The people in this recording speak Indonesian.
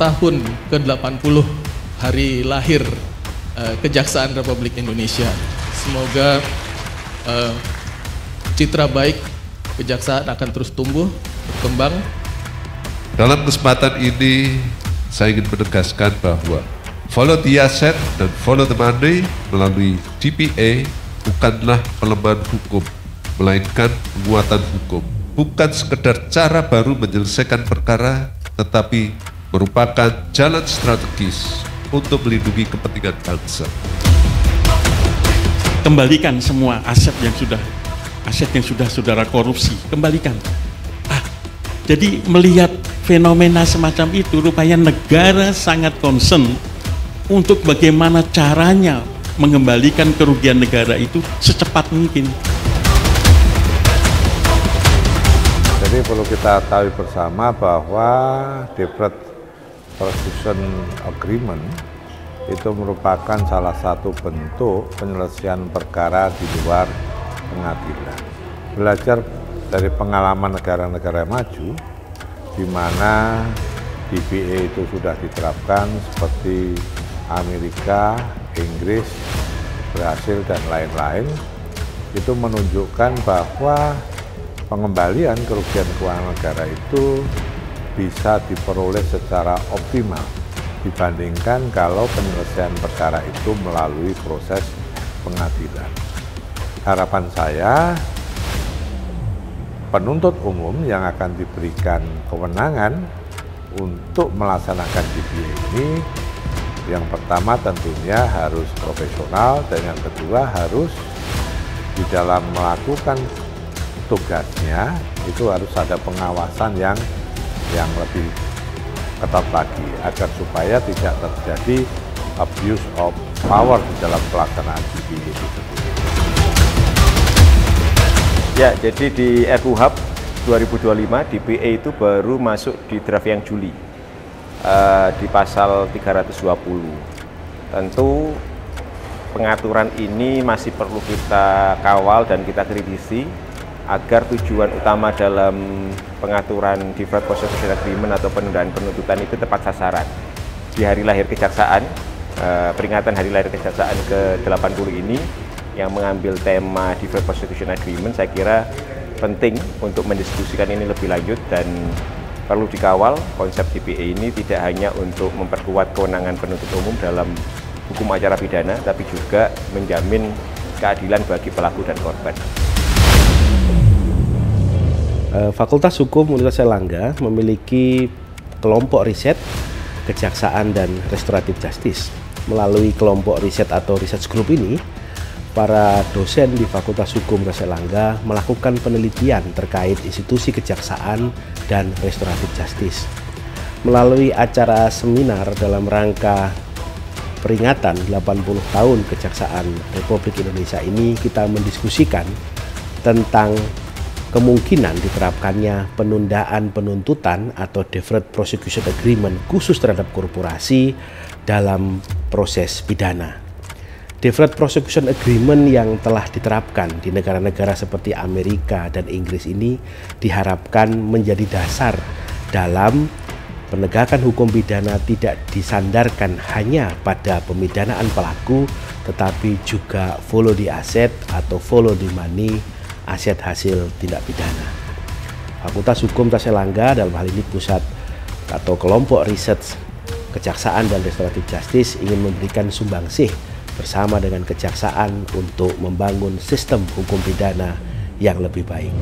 tahun ke-80 hari lahir Kejaksaan Republik Indonesia. Semoga citra baik Kejaksaan akan terus tumbuh, berkembang. Dalam kesempatan ini, saya ingin menegaskan bahwa follow the asset dan follow the money melalui DPA bukanlah pelemahan hukum, melainkan penguatan hukum. Bukan sekedar cara baru menyelesaikan perkara, tetapi merupakan jalan strategis untuk melindungi kepentingan bangsa. Kembalikan semua aset yang sudah saudara korupsi, kembalikan. Jadi melihat fenomena semacam itu, rupanya negara sangat concern untuk bagaimana caranya mengembalikan kerugian negara itu secepat mungkin. Jadi perlu kita tahu bersama bahwa Deferred Prosecution Agreement itu merupakan salah satu bentuk penyelesaian perkara di luar pengadilan. Belajar dari pengalaman negara-negara maju, di mana DPA itu sudah diterapkan seperti Amerika, Inggris, Brasil, dan lain-lain, itu menunjukkan bahwa pengembalian kerugian keuangan negara itu bisa diperoleh secara optimal dibandingkan kalau penyelesaian perkara itu melalui proses pengadilan. Harapan saya, penuntut umum yang akan diberikan kewenangan untuk melaksanakan DPA ini, yang pertama tentunya harus profesional, dan yang kedua harus di dalam melakukan tugasnya itu harus ada pengawasan yang lebih ketat lagi, agar supaya tidak terjadi abuse of power di dalam pelaksanaan DPA itu sendiri. Ya, jadi di RKUHP 2025 DPA itu baru masuk di draft yang Juli di pasal 320. Tentu pengaturan ini masih perlu kita kawal dan kita kritisi agar tujuan utama dalam pengaturan Deferred Prosecution Agreement atau penundaan penuntutan itu tepat sasaran. Di hari lahir Kejaksaan, peringatan hari lahir Kejaksaan ke-80 ini yang mengambil tema Deferred Prosecution Agreement, saya kira penting untuk mendiskusikan ini lebih lanjut dan perlu dikawal. Konsep DPA ini tidak hanya untuk memperkuat kewenangan penuntut umum dalam hukum acara pidana, tapi juga menjamin keadilan bagi pelaku dan korban. Fakultas Hukum Universitas Airlangga memiliki kelompok riset kejaksaan dan restoratif justice. Melalui kelompok riset atau research group ini, para dosen di Fakultas Hukum Universitas Airlangga melakukan penelitian terkait institusi kejaksaan dan restoratif justice. Melalui acara seminar dalam rangka peringatan 80 tahun Kejaksaan Republik Indonesia ini, kita mendiskusikan tentang kemungkinan diterapkannya penundaan penuntutan atau Deferred Prosecution Agreement khusus terhadap korporasi dalam proses pidana. Deferred Prosecution Agreement yang telah diterapkan di negara-negara seperti Amerika dan Inggris ini diharapkan menjadi dasar dalam penegakan hukum pidana, tidak disandarkan hanya pada pemidanaan pelaku, tetapi juga follow the asset atau follow the money, aset hasil tindak pidana. Fakultas Hukum Universitas Airlangga, dalam hal ini pusat atau kelompok riset kejaksaan dan restoratif justice, ingin memberikan sumbangsih bersama dengan kejaksaan untuk membangun sistem hukum pidana yang lebih baik.